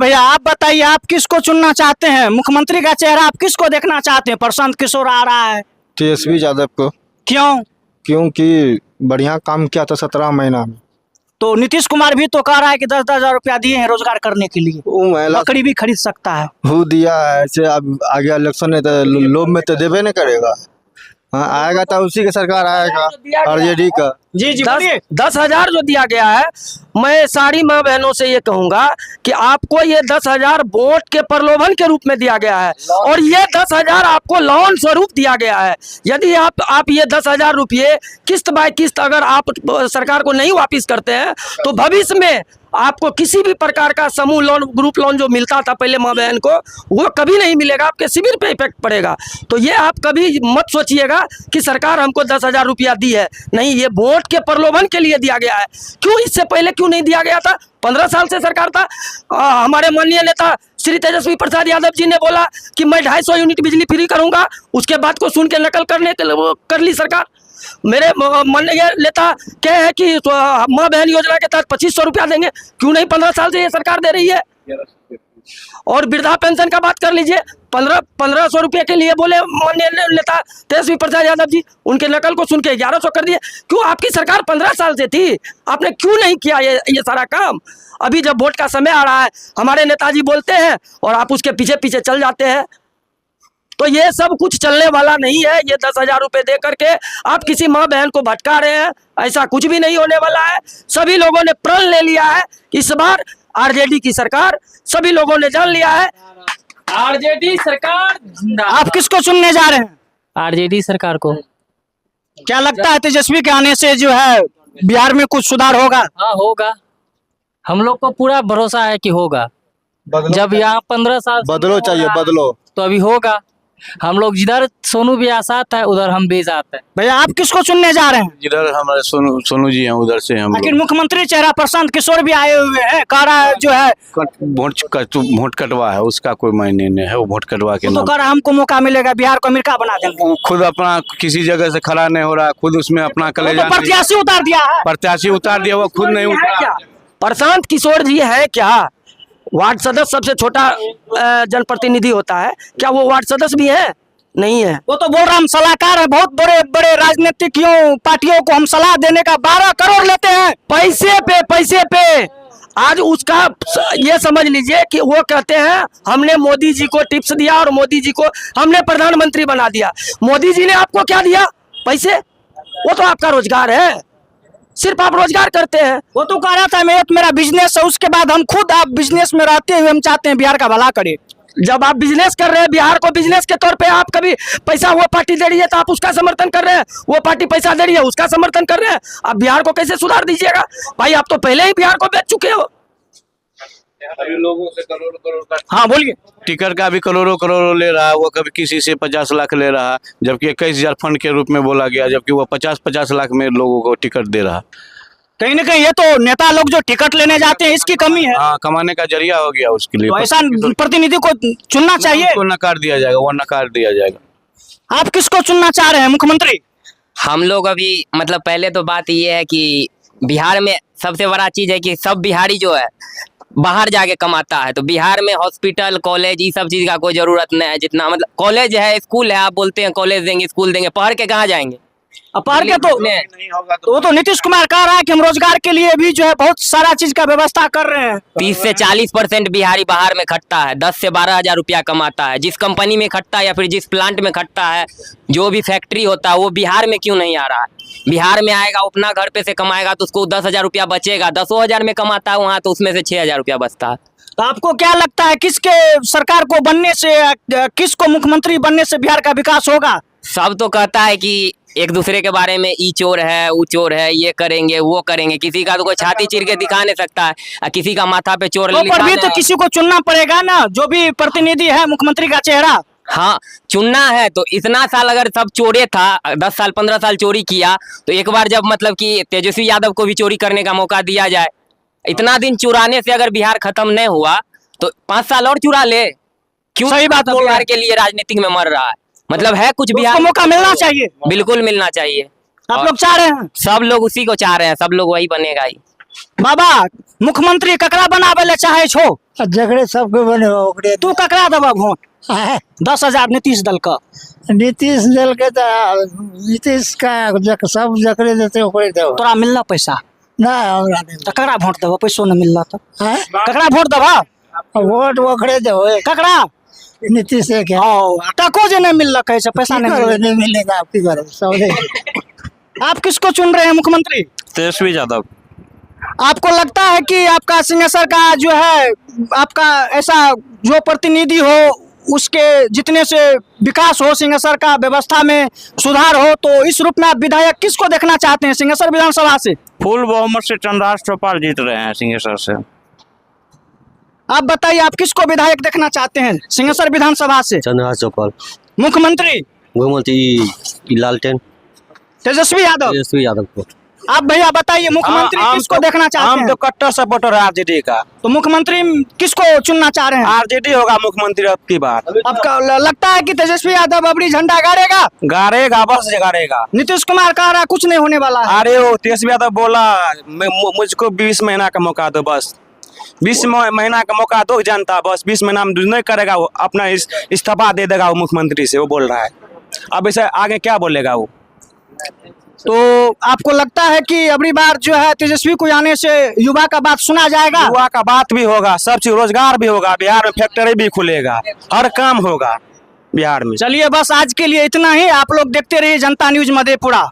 भैया आप बताइए, आप किसको चुनना चाहते हैं? मुख्यमंत्री का चेहरा आप किसको देखना चाहते हैं? प्रशांत किशोर आ रहा है। तेजस्वी यादव को। क्यों? क्योंकि बढ़िया काम किया था 17 महीना में। तो नीतीश कुमार भी तो कह रहा है कि 10-10 हजार रुपया दिए हैं रोजगार करने के लिए, वो महिला बकरी भी खरीद सकता है। वो दिया है, ऐसे अब आगे इलेक्शन है तो लोभ में तो देवे नहीं करेगा। हाँ, आएगा तो उसी की सरकार आएगा, आरजेडी का। जी जी 10,000 जो दिया गया है, मैं सारी माँ बहनों से ये कहूंगा कि आपको ये 10,000 वोट के प्रलोभन के रूप में दिया गया है और ये 10,000 आपको लोन स्वरूप दिया गया है। यदि आप ये 10,000 रुपये किस्त बाय किस्त अगर आप सरकार को नहीं वापिस करते हैं तो भविष्य में आपको किसी भी प्रकार का समूह लोन, ग्रुप लोन जो मिलता था पहले माँ बहन को, वो कभी नहीं मिलेगा, आपके सिबिल पे इफेक्ट पड़ेगा। तो ये आप कभी मत सोचिएगा कि सरकार हमको 10,000 रुपया दी है, नहीं, ये वोट के प्रलोभन के लिए दिया गया है। क्यों इससे पहले क्यों नहीं दिया गया था? 15 साल से सरकार था। हमारे माननीय नेता श्री तेजस्वी प्रसाद यादव जी ने बोला कि मैं 250 यूनिट बिजली फ्री करूंगा, उसके बाद को सुन के नकल करने के लिए कर ली सरकार। मेरे माननीय नेता कहे हैं कि माँ बहन योजना के तहत 2500 रुपया देंगे, क्यों नहीं 15 साल से ये सरकार दे रही है। और वृद्धा पेंशन का बात कर लीजिए, 1500 रुपये के लिए बोले माननीय नेता तेजस्वी प्रसाद यादव जी, उनके नकल को सुन के 1100 कर दिए। क्यों? आपकी सरकार 15 साल से थी, आपने क्यों नहीं किया ये सारा काम? अभी जब वोट का समय आ रहा है, हमारे नेताजी बोलते हैं और आप उसके पीछे पीछे चल जाते हैं। तो ये सब कुछ चलने वाला नहीं है। ये 10,000 रुपये दे करके आप किसी माँ बहन को भटका रहे हैं, ऐसा कुछ भी नहीं होने वाला है। सभी लोगों ने प्रण ले लिया है, इस बार आरजेडी की सरकार, सभी लोगों ने जान लिया है आरजेडी सरकार। आप किसको चुनने जा रहे हैं? आरजेडी सरकार को। क्या लगता है तेजस्वी के आने से जो है बिहार में कुछ सुधार होगा? हाँ होगा, हम लोग को पूरा भरोसा है कि होगा। जब यहाँ 15 साल बदलो चाहिए, बदलो तो अभी होगा। हम लोग जिधर सोनू भी आसात है उधर हम भी जाते हैं। भैया आप किसको चुनने जा रहे हैं? जिधर हमारे सोनू जी हैं उधर से हम आखिर मुख्यमंत्री चेहरा प्रशांत किशोर भी आए हुए हैं, कह रहा है जो है वोट कटवा है, उसका कोई मायने नहीं है। वो वोट कटवा के तो कह रहा है हमको मौका मिलेगा, बिहार को अमेरिका बना देंगे। वो खुद अपना किसी जगह से खड़ा नहीं हो रहा, खुद उसमें अपना कलेजा प्रत्याशी उतार दिया है। प्रत्याशी उतार दिया, वो खुद नहीं उतारा। प्रशांत किशोर जी है क्या? वार्ड सदस्य सबसे छोटा जनप्रतिनिधि होता है, क्या वो वार्ड सदस्य भी है? नहीं है। वो तो बोल रहा हम सलाहकार है, बहुत बड़े बड़े राजनीतिकों पार्टियों को हम सलाह देने का 12 करोड़ लेते हैं पैसे पे। आज उसका ये समझ लीजिए कि वो कहते हैं हमने मोदी जी को टिप्स दिया और मोदी जी को हमने प्रधानमंत्री बना दिया। मोदी जी ने आपको क्या दिया? पैसे। वो तो आपका रोजगार है, सिर्फ आप रोजगार करते हैं। वो तो कह रहा था मेरा बिजनेस है, उसके बाद हम खुद आप बिजनेस में रहते हुए हम चाहते हैं बिहार का भला करें। जब आप बिजनेस कर रहे हैं, बिहार को बिजनेस के तौर पे आप कभी पैसा वो पार्टी दे रही है तो आप उसका समर्थन कर रहे हैं, वो पार्टी पैसा दे रही है उसका समर्थन कर रहे हैं। आप बिहार को कैसे सुधार दीजिएगा भाई? आप तो पहले ही बिहार को बेच चुके हो। अभी लोगों से करोड़ हाँ बोलिए। टिकट का भी करोड़ों ले रहा है, वो कभी किसी से 50 लाख ले रहा, जबकि 21,000 फंड के रूप में बोला गया, जबकि वो 50-50 लाख में लोगों को टिकट दे रहा। कहीं ना कहीं ये तो नेता लोग जो टिकट लेने जाते हैं इसकी कमी है। हाँ, कमाने का जरिया हो गया उसके लिए। तो ऐसा प्रतिनिधि को चुनना चाहिए। उसको नकार दिया जाएगा, वो नकार दिया जाएगा। आप किसको चुनना चाह रहे हैं मुख्यमंत्री? हम लोग अभी मतलब पहले तो बात ये है कि बिहार में सबसे बड़ा चीज है कि सब बिहारी जो है बाहर जाके कमाता है, तो बिहार में हॉस्पिटल, कॉलेज, ये सब चीज का कोई जरूरत नहीं है। जितना मतलब कॉलेज है, स्कूल है, आप बोलते हैं कॉलेज देंगे, स्कूल देंगे, पढ़ के कहाँ जाएंगे? पढ़ के तो वो तो नीतीश कुमार कह रहा है कि हम रोजगार के लिए भी जो है बहुत सारा चीज का व्यवस्था कर रहे हैं। 30 से 40% बिहारी बाहर में खटता है, 10 से 12 हजार रुपया कमाता है। जिस कंपनी में खटता है या फिर जिस प्लांट में खटता है, जो भी फैक्ट्री होता है, वो बिहार में क्यों नहीं आ रहा है? बिहार में आएगा, अपना घर पे से कमाएगा तो उसको 10,000 रुपया बचेगा। 10,000 में कमाता है वहाँ, तो उसमें से 6,000 रुपया बचता है। तो आपको क्या लगता है किसके सरकार को बनने से, किसको मुख्यमंत्री बनने से बिहार का विकास होगा? सब तो कहता है कि एक दूसरे के बारे में, ई चोर है, वो चोर है, ये करेंगे वो करेंगे। किसी का तो कोई छाती चीर के दिखा नहीं सकता है, किसी का माथा पे चोर तो पर भी तो किसी को चुनना पड़ेगा ना, जो भी प्रतिनिधि है मुख्यमंत्री का चेहरा। हाँ, चुनना है तो इतना साल अगर सब चोरे था, 10 साल 15 साल चोरी किया, तो एक बार जब मतलब कि तेजस्वी यादव को भी चोरी करने का मौका दिया जाए। इतना दिन चुराने से अगर बिहार खत्म नहीं हुआ तो 5 साल और चुरा ले। क्यों? सही बात बोल रहे हैं। बिहार के लिए राजनीतिक में मर रहा है, मतलब है कुछ बिहार को मौका मिलना चाहिए। बिल्कुल मिलना चाहिए। आप लोग चाह रहे हैं? सब लोग उसी को चाह रहे हैं, सब लोग वही बनेगा ही। बाबा मुख्यमंत्री ककरा बनावे ले चाहे छो? जगड़े सबके बने हो ओकरे तू ककरा दबा वोट? 10,000 नीतीश दल का। नीतीश दल के नीतीश का सब जकड़े देते ओकरे दो तोरा मिलना पैसा ना हमरा नहीं तो ककरा वोट देबा? पैसो न मिलला तो हैं? ककरा वोट देबा? वोट ओकरे दो ककरा? नीतीश के ओ टको जे नहीं मिलला कहे छै पैसा नहीं मिलला। नहीं मिलेगा आप की करो सब आप किसको चुन रहे हैं मुख्यमंत्री? तेजस्वी यादव। आपको लगता है कि आपका सिंहेश्वर का जो है आपका ऐसा जो प्रतिनिधि हो उसके जितने से विकास हो, सिंहेश्वर का व्यवस्था में सुधार हो, तो इस रूप में आप विधायक किसको देखना चाहते हैं सिंहेश्वर विधानसभा से? फुल बहुमत से चंद्रराज चौपाल जीत रहे हैं सिंहेश्वर से। आप बताइए आप किसको विधायक देखना चाहते हैं सिंहेश्वर विधानसभा से? चंद्रराज चौपाल। मुख्यमंत्री लालटेन तेजस्वी यादव। तेजस्वी यादव को। आप भैया बताइए मुख्यमंत्री किसको देखना चाहते हम हैं? तो कट्टर सपोर्टर है आरजेडी का। तो मुख्यमंत्री किसको चुनना चाह रहे हैं? आरजेडी होगा मुख्यमंत्री अब की बार। आपका लगता है कि तेजस्वी यादव अबड़ी झंडा गाड़ेगा? गाड़ेगा, बस गाड़ेगा। नीतीश कुमार कह रहा है कुछ नहीं होने वाला है। अरे वो तेजस्वी यादव बोला मुझको 20 महीना का मौका दो, बस 20 महीना का मौका दो जनता, बस 20 महीना में नहीं करेगा वो अपना इस्तीफा दे देगा वो मुख्यमंत्री से, वो बोल रहा है। अब इसे आगे क्या बोलेगा वो? तो आपको लगता है कि अगली बार जो है तेजस्वी को आने से युवा का बात सुना जाएगा? युवा का बात भी होगा, सब चीज रोजगार भी होगा, बिहार में फैक्ट्री भी खुलेगा, हर काम होगा बिहार में। चलिए बस आज के लिए इतना ही। आप लोग देखते रहिए जनता न्यूज मधेपुरा।